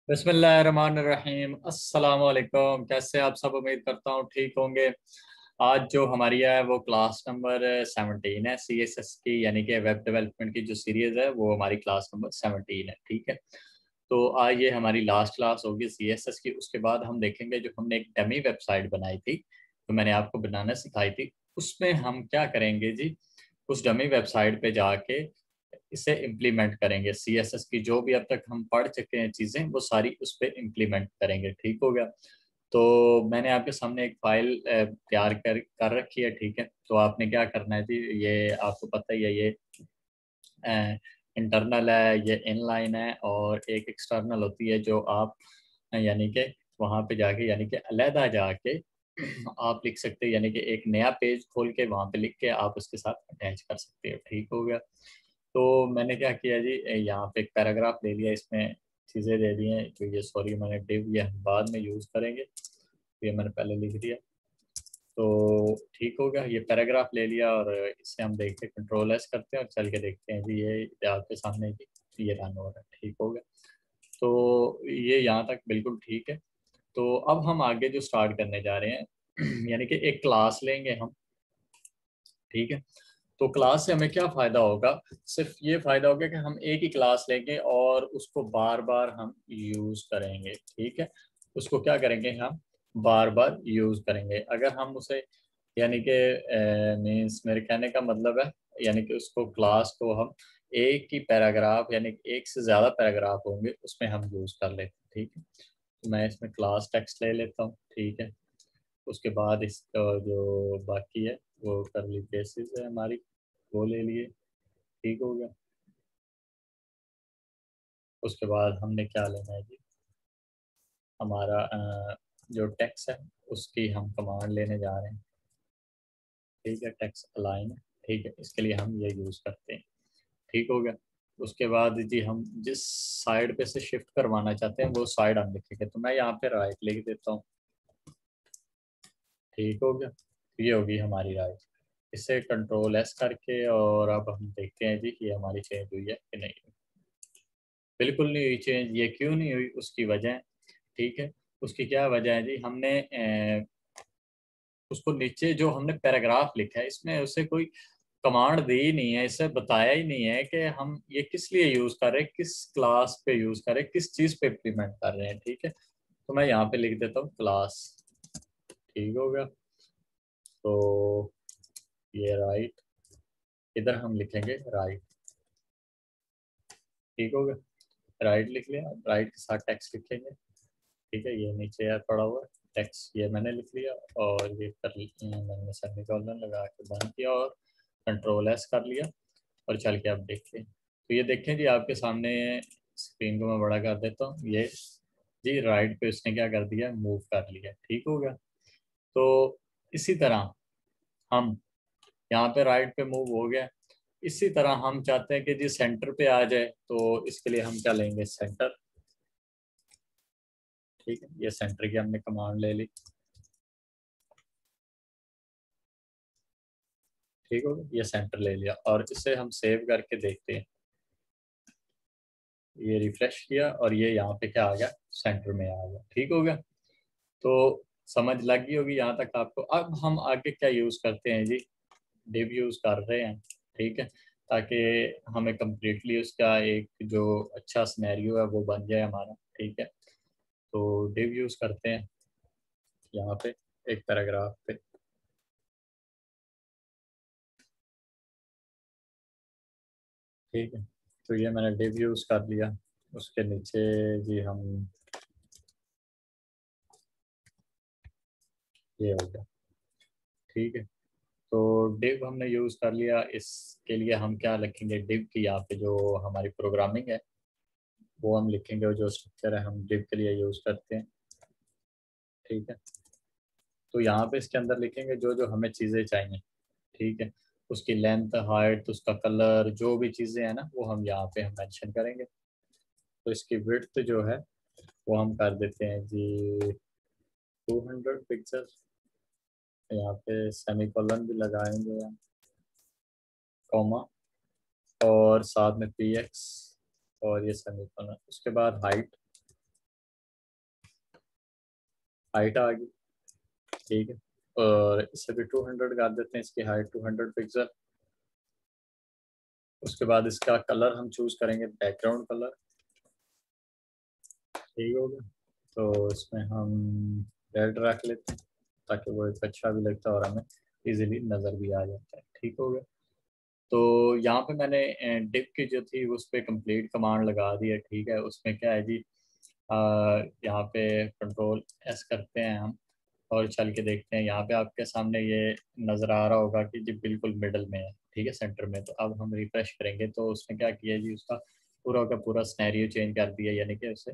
बिस्मिल्लाहिर्रहमानिर्रहीम। अस्सलाम वालेकुम। कैसे आप सब? उम्मीद करता हूँ ठीक होंगे। आज जो हमारी है वो क्लास नंबर 17 है CSS की, यानी कि वेब डेवलपमेंट की जो सीरीज़ है वो हमारी क्लास नंबर 17 है। ठीक है, तो आज ये हमारी लास्ट क्लास होगी CSS की। उसके बाद हम देखेंगे जो हमने एक डमी वेबसाइट बनाई थी, तो मैंने आपको बनाना सिखाई थी, उसमें हम क्या करेंगे जी, उस डमी वेबसाइट पे जाके इसे इम्प्लीमेंट करेंगे। CSS की जो भी अब तक हम पढ़ चुके हैं चीज़ें, वो सारी उस पर इम्प्लीमेंट करेंगे। ठीक हो गया? तो मैंने आपके सामने एक फाइल तैयार कर रखी है। ठीक है, तो आपने क्या करना है जी, ये आपको पता ही है, ये इंटरनल है, ये इनलाइन है, और एक एक्सटर्नल होती है जो आप यानी कि वहाँ पे जाके, यानी कि अलहदा जाके आप लिख सकते हैं, यानी कि एक नया पेज खोल के वहाँ पे लिख के आप उसके साथ अटैच कर सकते हो। ठीक हो गया? तो मैंने क्या किया जी, यहाँ पे एक पैराग्राफ ले लिया, इसमें चीज़ें दे दी हैं। तो ये सॉरी मैंने डिव ये हम बाद में यूज़ करेंगे, तो ये मैंने पहले लिख दिया। तो ठीक हो गया, ये पैराग्राफ ले लिया, और इसे हम देखते हैं, कंट्रोल एस करते हैं और चल के देखते हैं जी, ये आपके सामने जी ये रन हो रहा है। ठीक हो गया, तो ये यहाँ तक बिल्कुल ठीक है। तो अब हम आगे जो स्टार्ट करने जा रहे हैं यानी कि एक क्लास लेंगे हम। ठीक है, तो क्लास से हमें क्या फ़ायदा होगा? सिर्फ ये फ़ायदा होगा कि हम एक ही क्लास लेंगे और उसको बार बार हम यूज़ करेंगे। ठीक है, उसको क्या करेंगे, हम बार बार यूज़ करेंगे। अगर हम उसे यानी कि मीन्स मेरे कहने का मतलब है, यानी कि उसको क्लास को हम एक ही पैराग्राफ, यानी कि एक से ज़्यादा पैराग्राफ होंगे उसमें हम यूज़ कर लेते हैं। ठीक है, तो मैं इसमें क्लास टेक्स्ट ले लेता हूँ। ठीक है, उसके बाद इसका जो बाकी है वो करली ब्रेसेस है हमारी, वो ले लिए। ठीक हो गया, उसके बाद हमने क्या लेना है जी, हमारा जो टेक्स्ट है उसकी हम कमांड लेने जा रहे हैं। ठीक है, टेक्स्ट अलाइन। ठीक है, इसके लिए हम ये यूज़ करते हैं। ठीक हो गया, उसके बाद जी हम जिस साइड पे से शिफ्ट करवाना चाहते हैं वो साइड हम लिखेंगे, तो मैं यहाँ पे राइट लिख देता हूँ। ठीक हो गया, ये होगी हमारी राइट। इसे कंट्रोल एस करके, और अब हम देखते हैं जी कि हमारी चेंज हुई है कि नहीं हुई। बिल्कुल नहीं हुई चेंज। ये क्यों नहीं हुई, उसकी वजह है। ठीक है, उसकी क्या वजह है जी, हमने उसको नीचे जो हमने पैराग्राफ लिखा है इसमें उसे कोई कमांड दी ही नहीं है, इसे बताया ही नहीं है कि हम ये किस लिए यूज कर रहे हैं, किस क्लास पे यूज कर रहे हैं, किस चीज पे इम्प्लीमेंट कर रहे हैं। ठीक है, तो मैं यहाँ पे लिख देता हूँ क्लास। ठीक हो गया, तो ये राइट, इधर हम लिखेंगे राइट। ठीक हो गया, राइट लिख लिया, राइट के साथ टेक्स्ट लिखेंगे। ठीक है, ये नीचे यार पड़ा हुआ है टेक्स्ट, ये मैंने लिख लिया, और ये मैंने सेमीकोलन लगा के बंद किया, और कंट्रोल एस कर लिया, और चल के आप देखिए। तो ये देखें जी, आपके सामने स्क्रीन को मैं बड़ा कर देता हूँ, ये जी राइट पे उसने क्या कर दिया, मूव कर लिया। ठीक हो गया, तो इसी तरह हम यहाँ पे राइट पे मूव हो गया। इसी तरह हम चाहते हैं कि जी सेंटर पे आ जाए, तो इसके लिए हम क्या लेंगे, सेंटर। ठीक है, ये सेंटर की हमने कमांड ले ली। ठीक हो गया, ये सेंटर ले लिया, और इसे हम सेव करके देखते हैं। ये रिफ्रेश किया और ये यहाँ पे क्या आ गया, सेंटर में आ गया। ठीक हो गया, तो समझ लग गई होगी यहाँ तक आपको। अब हम आगे क्या यूज़ करते हैं जी, डिव यूज़ कर रहे हैं। ठीक है, ताकि हमें कम्प्लीटली उसका एक जो अच्छा सिनेरियो है वो बन जाए हमारा। ठीक है, तो डिव यूज़ करते हैं यहाँ पे एक पैराग्राफ पे। ठीक है, तो ये मैंने डिव यूज़ कर लिया। उसके नीचे जी हम, ये हो गया। ठीक है, तो डिव हमने यूज़ कर लिया। इसके लिए हम क्या लिखेंगे, डिव की यहाँ पे जो हमारी प्रोग्रामिंग है वो हम लिखेंगे, और जो स्ट्रक्चर है हम डिव के लिए यूज़ करते हैं। ठीक है, तो यहाँ पे इसके अंदर लिखेंगे जो जो हमें चीज़ें चाहिए। ठीक है, उसकी लेंथ, हाइट, उसका कलर, जो भी चीज़ें हैं ना वो हम यहाँ पे हम मेंशन करेंगे। तो इसकी विड्थ जो है वो हम कर देते हैं जी 200 पिक्सल। यहाँ पे सेमी कॉलन भी लगाएंगे हम, कॉमा, और साथ में px, और ये सेमीकोलन। उसके बाद हाइट हाइट आ गई, ठीक है। और इसे भी 200 कर देते हैं, इसकी हाइट 200 पिक्सल। उसके बाद इसका कलर हम चूज करेंगे बैकग्राउंड कलर, ठीक हो गया। तो इसमें हम रेड रख लेते हैं ताकि वो एक अच्छा भी लगता है और हमें इजीली नज़र भी आ जाता है, ठीक हो गया। तो यहाँ पे मैंने डिप की जो थी उस पर कंप्लीट कमांड लगा दी है, ठीक है। उसमें क्या है जी, यहाँ पे कंट्रोल एस करते हैं हम और चल के देखते हैं। यहाँ पे आपके सामने ये नज़र आ रहा होगा कि जी बिल्कुल मिडल में है, ठीक है, सेंटर में। तो अब हम रिफ्रेश करेंगे तो उसने क्या किया जी, उसका पूरा का पूरा स्नैरियो चेंज कर दिया, यानी कि उसे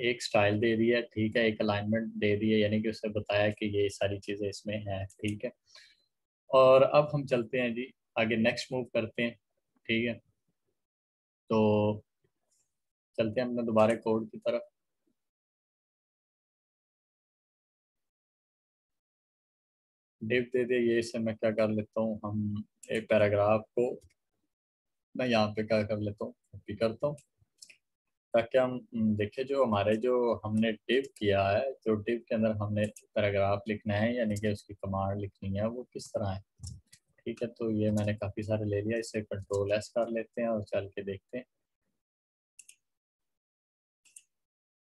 एक स्टाइल दे दिया, ठीक है, एक अलाइनमेंट दे दिया, यानी कि उसे बताया कि ये सारी चीज़ें इसमें हैं, ठीक है। और अब हम चलते हैं जी आगे, नेक्स्ट मूव करते हैं, ठीक है। तो चलते हैं अपने दोबारा कोड की तरफ। डिव दे दे, ये इससे मैं क्या कर लेता हूँ, हम एक पैराग्राफ को मैं यहाँ पे क्या कर लेता हूँ, कॉपी करता हूँ ताकि हम देखें जो हमारे जो हमने डिव किया है, जो डिव के अंदर हमने पैराग्राफ लिखना है यानी कि उसकी कमांड लिखनी है वो किस तरह है, ठीक है। तो ये मैंने काफ़ी सारे ले लिया, इसे कंट्रोल एस कर लेते हैं और चल के देखते हैं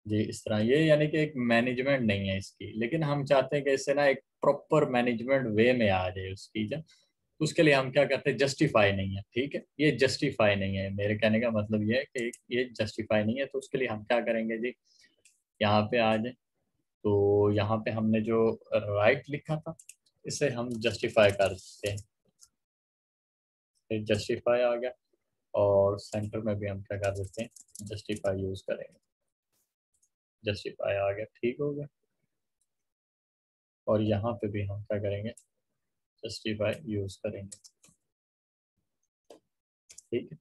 जी। इस तरह ये यानी कि एक मैनेजमेंट नहीं है इसकी, लेकिन हम चाहते हैं कि इससे ना एक प्रॉपर मैनेजमेंट वे में आ जाए उसकी। जब उसके लिए हम क्या करते हैं, जस्टिफाई नहीं है, ठीक है, ये जस्टिफाई नहीं है, मेरे कहने का मतलब ये है कि ये जस्टिफाई नहीं है। तो उसके लिए हम क्या करेंगे जी, यहाँ पे आ जाए। तो यहाँ पे हमने जो राइट लिखा था इसे हम जस्टिफाई कर देते हैं, फिर जस्टिफाई आ गया। और सेंटर में भी हम क्या कर देते हैं, जस्टिफाई यूज करेंगे, जस्टिफाई आ गया, ठीक हो गया। और यहाँ पे भी हम क्या करेंगे, जस्टिफाई यूज करेंगे, ठीक है।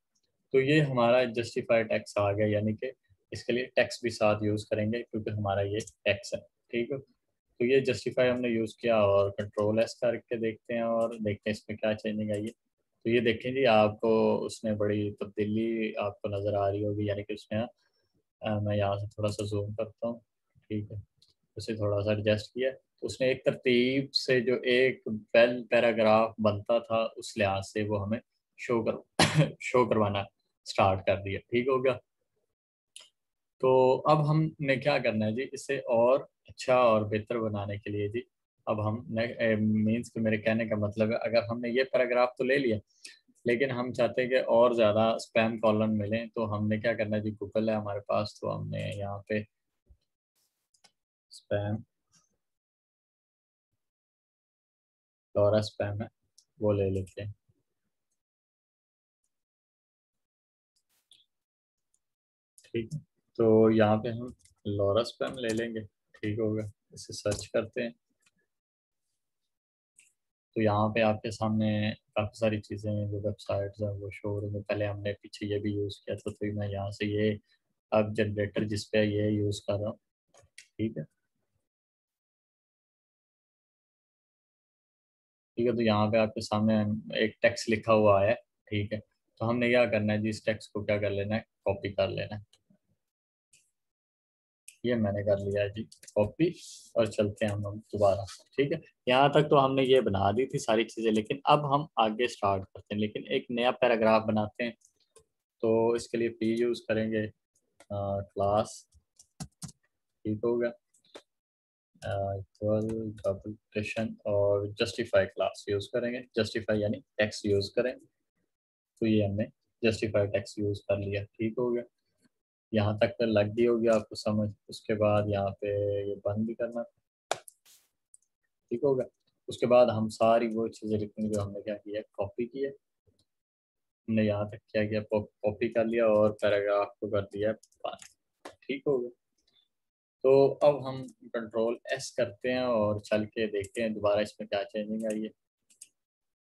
तो ये हमारा जस्टिफाई टैक्स आ गया, यानी कि इसके लिए टैक्स भी साथ यूज करेंगे क्योंकि हमारा ये टैक्स है, ठीक है। तो ये जस्टिफाई हमने यूज किया और कंट्रोल एस करके देखते हैं और देखते हैं इसमें क्या चेंजिंग आई है। तो ये देखें जी, आपको उसमें बड़ी तब्दीली आपको नज़र आ रही होगी, यानी कि उसमें मैं यहाँ से थोड़ा सा जूम करता हूँ, ठीक है, उसे थोड़ा सा एडजस्ट किया तो उसने एक तरतीब से जो एक वेल पैराग्राफ बनता था उस लिहाज से वो हमें शो कर शो करवाना स्टार्ट कर दिया, ठीक हो गया। तो अब हमने क्या करना है जी, इसे और अच्छा और बेहतर बनाने के लिए जी, अब हम मीन्स कि मेरे कहने का मतलब है, अगर हमने ये पैराग्राफ तो ले लिया लेकिन हम चाहते हैं कि और ज़्यादा स्पैम कॉलन मिलें, तो हमने क्या करना है जी, गूगल है हमारे पास, तो हमने यहाँ पे स्पैम, लॉरा स्पैम है वो ले लेते हैं, ठीक है। तो यहाँ पे हम लॉरा स्पैम ले लेंगे, ठीक होगा। इसे सर्च करते हैं तो यहाँ पे आपके सामने काफ़ी सारी चीज़ें हैं, जो वेबसाइट्स हैं वो शो हो रही हैं। पहले हमने पीछे ये भी यूज़ किया था, तो मैं यहाँ से ये अब जनरेटर जिस पे ये यूज़ कर रहा हूँ, ठीक है, ठीक है। तो यहाँ पे आपके सामने एक टेक्स्ट लिखा हुआ है, ठीक है। तो हमने क्या करना है जी, इस टेक्स्ट को क्या कर लेना है, कॉपी कर लेना है। ये मैंने कर लिया है जी कॉपी। और चलते हैं हम दोबारा, ठीक है। यहाँ तक तो हमने ये बना दी थी सारी चीज़ें, लेकिन अब हम आगे स्टार्ट करते हैं, लेकिन एक नया पैराग्राफ बनाते हैं। तो इसके लिए पी यूज़ करेंगे, क्लास, ठीक होगा, इक्वल डबल कोटेशन और जस्टिफाई क्लास यूज़ करेंगे, जस्टिफाई यानी टेक्स्ट यूज़ करेंगे। तो ये हमने जस्टिफाई टेक्स्ट यूज़ कर लिया, ठीक हो गया। यहाँ तक तो लग गई होगी आपको समझ। उसके बाद यहाँ पे ये बंद भी करना, ठीक होगा। उसके बाद हम सारी वो चीज़ें लिखेंगे जो हमने क्या किया, कॉपी किया। हमने यहाँ तक क्या किया, कॉपी कर लिया और पैराग्राफ को कर दिया बंद, ठीक हो गया। तो अब हम कंट्रोल एस करते हैं और चल के देखते हैं दोबारा इसमें क्या चेंजिंग आई है।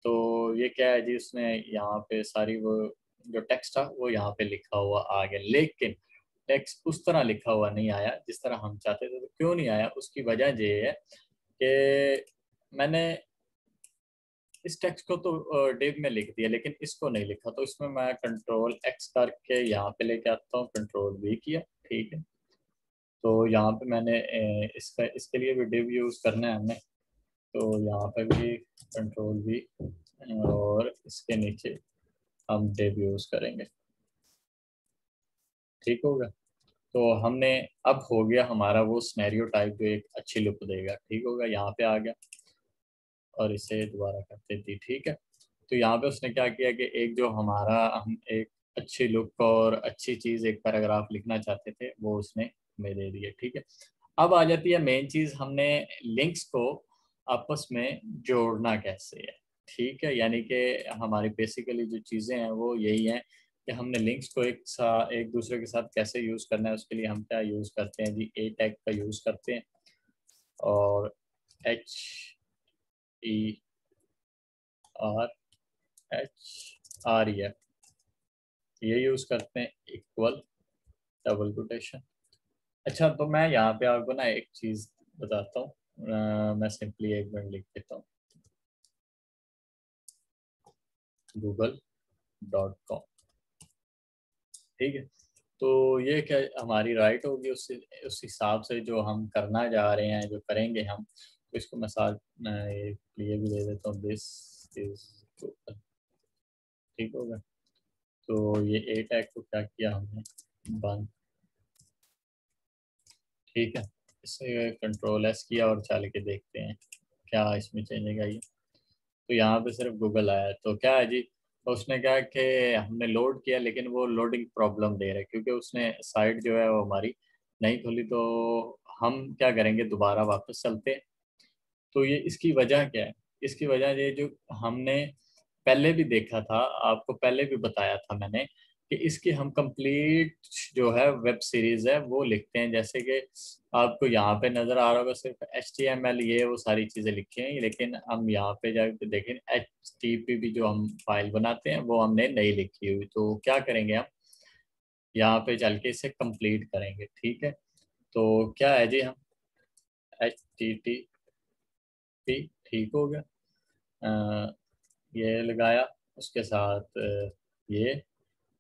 तो ये क्या है जी, उसने यहाँ पे सारी वो जो टेक्स्ट था वो यहाँ पे लिखा हुआ आ गया, लेकिन टेक्स्ट उस तरह लिखा हुआ नहीं आया जिस तरह हम चाहते थे। तो क्यों नहीं आया, उसकी वजह ये है कि मैंने इस टेक्स्ट को तो डिव में लिख दिया लेकिन इसको नहीं लिखा। तो इसमें मैं कंट्रोल एक्स करके यहाँ पे लेके आता हूँ, कंट्रोल वी किया, ठीक है। तो यहाँ पे मैंने इसका इसके लिए भी div यूज़ करना है हमें, तो यहाँ पे भी कंट्रोल भी और इसके नीचे हम div यूज़ करेंगे। ठीक होगा। तो हमने अब हो गया हमारा वो सिनेरियो टाइप जो एक अच्छी लुक देगा। ठीक होगा, यहाँ पे आ गया और इसे दोबारा करते दी। ठीक है, तो यहाँ पे उसने क्या किया कि एक जो हमारा हम एक अच्छी लुक और अच्छी चीज़ एक पैराग्राफ लिखना चाहते थे वो उसने हमें दे दिया। ठीक है, अब आ जाती है मेन चीज़, हमने लिंक्स को आपस में जोड़ना कैसे है। ठीक है, यानी कि हमारी बेसिकली जो चीज़ें हैं वो यही हैं कि हमने लिंक्स को एक दूसरे के साथ कैसे यूज़ करना है। उसके लिए हम क्या यूज़ करते हैं जी, ए टैग का यूज़ करते हैं और HEREF ये यूज़ करते हैं, इक्वल डबल कोटेशन। अच्छा, तो मैं यहाँ पे आपको ना एक चीज़ बताता हूँ। मैं सिंपली एक मिनट लिख देता हूँ, google.com। ठीक है, तो ये क्या हमारी राइट होगी, उस हिसाब से जो हम करना जा रहे हैं, जो करेंगे हम, तो इसको मैं ये क्लियर भी दे देता हूँ, दिस इज गूगल। ठीक होगा, तो ये ए टैग को क्या किया हमने, बंद। ठीक है, इसे कंट्रोल एस किया और चल के देखते हैं क्या इसमें चेंज आई। तो यहाँ पे सिर्फ गूगल आया, तो क्या है जी, तो उसने कहा कि हमने लोड किया लेकिन वो लोडिंग प्रॉब्लम दे रहा है क्योंकि उसने साइट जो है वो हमारी नहीं खुली। तो हम क्या करेंगे, दोबारा वापस चलते हैं। तो ये इसकी वजह क्या है, इसकी वजह ये जो हमने पहले भी देखा था, आपको पहले भी बताया था मैंने कि इसकी हम कंप्लीट जो है वेब सीरीज है वो लिखते हैं। जैसे कि आपको यहाँ पे नज़र आ रहा होगा सिर्फ HTML ये वो सारी चीज़ें लिखी हैं, लेकिन हम यहाँ पे जाकर देखें HTTP जो हम फाइल बनाते हैं वो हमने नहीं लिखी हुई। तो क्या करेंगे, हम यहाँ पे चल के इसे कंप्लीट करेंगे। ठीक है, तो क्या है जी, हम HTTP, ठीक हो गया, ये लगाया, उसके साथ ये,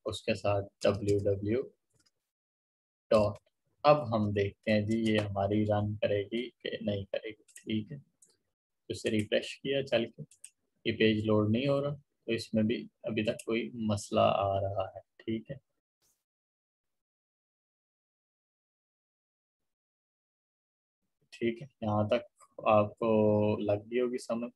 उसके साथ www. अब हम देखते हैं जी ये हमारी रन करेगी कि नहीं करेगी। ठीक है, तो इसे रिफ्रेश किया चल के, ये पेज लोड नहीं हो रहा, तो इसमें भी अभी तक कोई मसला आ रहा है। ठीक है, ठीक है, यहाँ तक आपको लग गई होगी समझ।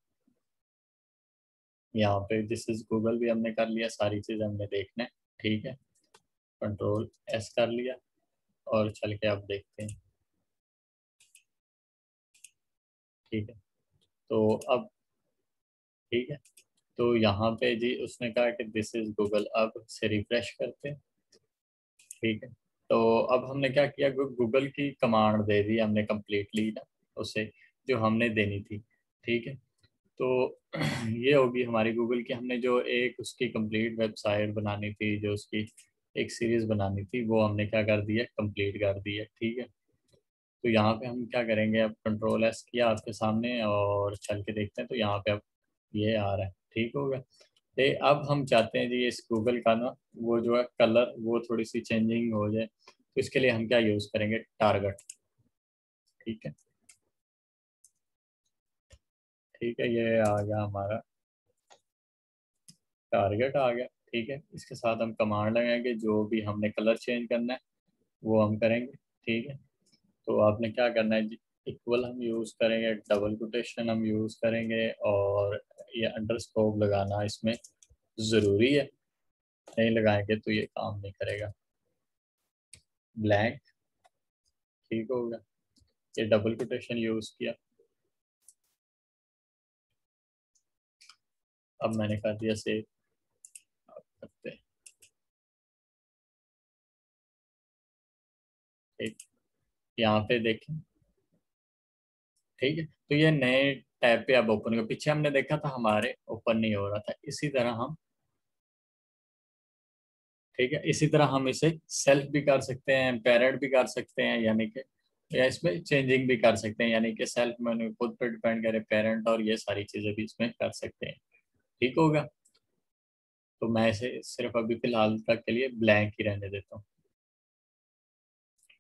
यहाँ पे दिस इज गूगल भी हमने कर लिया, सारी चीज़ हमने देखना है। ठीक है, कंट्रोल एस कर लिया और चल के अब देखते हैं। ठीक है, तो अब ठीक है, तो यहाँ पे जी उसने कहा कि दिस इज गूगल, अब से रिफ्रेश करते हैं। ठीक है, तो अब हमने क्या किया, गूगल की कमांड दे दी हमने कम्प्लीटली ना उसे, जो हमने देनी थी। ठीक है, तो ये होगी हमारी गूगल की, हमने जो एक उसकी कंप्लीट वेबसाइट बनानी थी, जो उसकी एक सीरीज बनानी थी, वो हमने क्या कर दिया, कंप्लीट कर दिया। ठीक है, तो यहाँ पे हम क्या करेंगे, अब कंट्रोल एस किया आपके सामने और चल के देखते हैं, तो यहाँ पे अब ये आ रहा है। ठीक होगा, ते अब हम चाहते हैं जी इस गूगल का ना वो जो है कलर वो थोड़ी सी चेंजिंग हो जाए, तो इसके लिए हम क्या यूज़ करेंगे, टारगेट। ठीक है, ठीक है, ये आ गया हमारा टारगेट आ गया। ठीक है, इसके साथ हम कमांड लगाएंगे, जो भी हमने कलर चेंज करना है वो हम करेंगे। ठीक है, तो आपने क्या करना है जी, इक्वल हम यूज़ करेंगे, डबल कोटेशन हम यूज़ करेंगे और ये अंडरस्कोर लगाना इसमें ज़रूरी है, नहीं लगाएंगे तो ये काम नहीं करेगा। ब्लैंक, ठीक होगा, ये डबल कोटेशन यूज़ किया, अब मैंने कर दिया सेव। करते हैं, ठीक, यहाँ पे देखें। ठीक है, तो ये नए टैब पे अब ओपन हो, पीछे हमने देखा था हमारे ओपन नहीं हो रहा था। इसी तरह हम, ठीक है, इसी तरह हम इसे सेल्फ भी कर सकते हैं, पेरेंट भी कर सकते हैं, यानी कि या इसमें चेंजिंग भी कर सकते हैं, यानी कि सेल्फ में खुद पे डिपेंड करे, पेरेंट और ये सारी चीज़ें भी इसमें कर सकते हैं। ठीक होगा, तो मैं इसे सिर्फ अभी फिलहाल तक के लिए ब्लैंक ही रहने देता हूँ।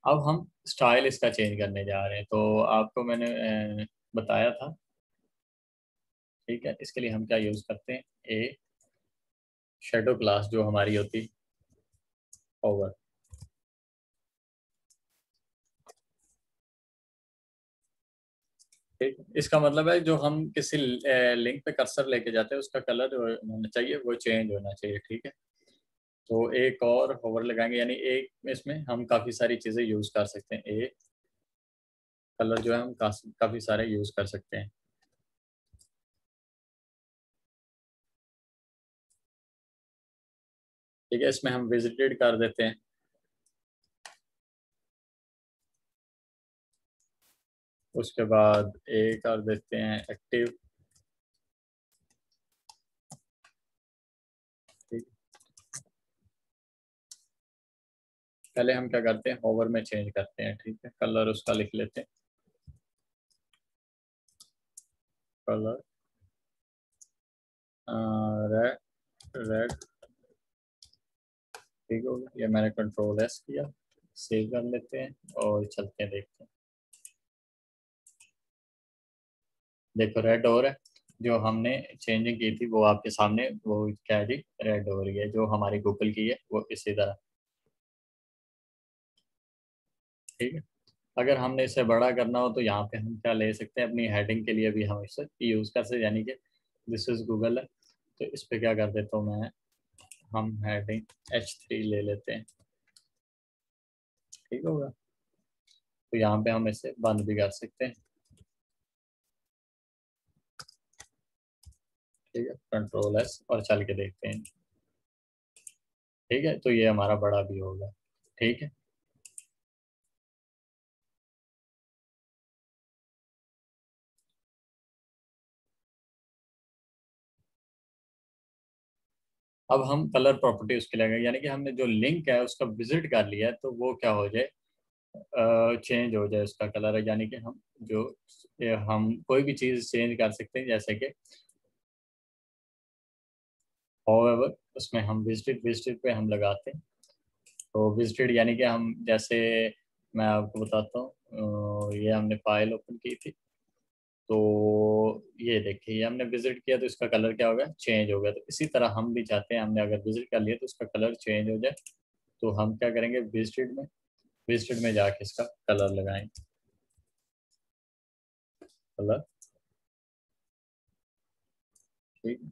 अब हम स्टाइल इसका चेंज करने जा रहे हैं, तो आपको मैंने बताया था, ठीक है। इसके लिए हम क्या यूज करते हैं, ए शेडो क्लास जो हमारी होती ओवर, ठीक। इसका मतलब है जो हम किसी लिंक पे कर्सर लेके जाते हैं उसका कलर जो होना चाहिए वो चेंज होना चाहिए, ठीक है। तो एक और होवर लगाएंगे, यानी एक इसमें हम काफ़ी सारी चीज़ें यूज़ कर सकते हैं। ए कलर जो है हम काफ़ी सारे यूज़ कर सकते हैं, ठीक है। इसमें हम विजिटेड कर देते हैं, उसके बाद ए कर देते हैं एक्टिव, ठीक। पहले हम क्या करते हैं, होवर में चेंज करते हैं, ठीक है। कलर उसका लिख लेते हैं, कलर रेड, रेड, ठीक हो गया। ये मैंने कंट्रोल एस किया, सेव कर लेते हैं और चलते हैं, देखते हैं। देखो रेड हो रहा है, जो हमने चेंजिंग की थी वो आपके सामने, वो क्या है जी, रेड हो रही है। जो हमारी गूगल की है वो इसी तरह, ठीक है। अगर हमने इसे बड़ा करना हो तो यहाँ पे हम क्या ले सकते हैं, अपनी हेडिंग के लिए भी हम इसे यूज़ कर सकते हैं, यानी कि दिस इज गूगल है, तो इस पे क्या कर देता हूँ मैं, हम हेडिंग H3 ले लेते हैं, ठीक होगा। तो यहाँ पे हम इसे बंद भी कर सकते हैं, ठीक है। कंट्रोल एस और चल के देखते हैं, ठीक है। तो ये हमारा बड़ा भी होगा, ठीक है। अब हम कलर प्रॉपर्टी उसके लेंगे, यानी कि हमने जो लिंक है उसका विजिट कर लिया है, तो वो क्या हो जाए, चेंज हो जाए उसका कलर, यानी कि हम जो हम कोई भी चीज़ चेंज कर सकते हैं, जैसे कि however उसमें हम विजिटेड, विजिटेड पे हम लगाते हैं। तो विजिटेड यानी कि हम जैसे, मैं आपको बताता हूँ, ये हमने फाइल ओपन की थी, तो ये देखिए, ये हमने विजिट किया तो इसका कलर क्या होगा, चेंज हो गया। तो इसी तरह हम भी चाहते हैं, हमने अगर विजिट कर लिया तो उसका कलर चेंज हो जाए, तो हम क्या करेंगे, विजिटेड में जाके इसका कलर लगाएंगे, कलर, ठीक है।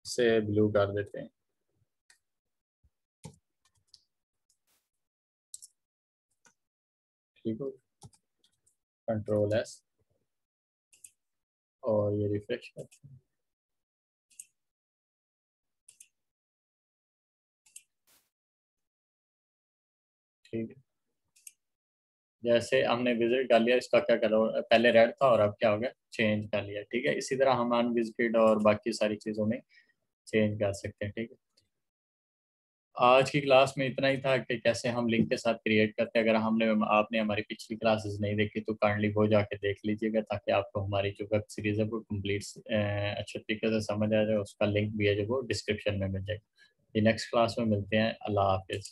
इसे ब्लू कर देते हैं, ठीक हो, कंट्रोल एस और ये रिफ्रेश करते हैं, ठीक है। जैसे हमने विजिट कर लिया, इसका क्या कलर पहले रेड था और अब क्या हो गया, चेंज कर लिया, ठीक है। इसी तरह हम अनविजिटेड और बाकी सारी चीज़ों में चेंज कर सकते हैं, ठीक है। आज की क्लास में इतना ही था कि कैसे हम लिंक के साथ क्रिएट करते हैं। अगर हमने आपने हमारी पिछली क्लासेस नहीं देखी तो काइंडली वो जाके देख लीजिएगा, ताकि आपको हमारी जो वेब सीरीज़ है वो कंप्लीट अच्छे तरीके से समझ आ जाए। उसका लिंक भी है जो वो डिस्क्रिप्शन में मिल जाएगा। नेक्स्ट क्लास में मिलते हैं। अल्लाह हाफिज़।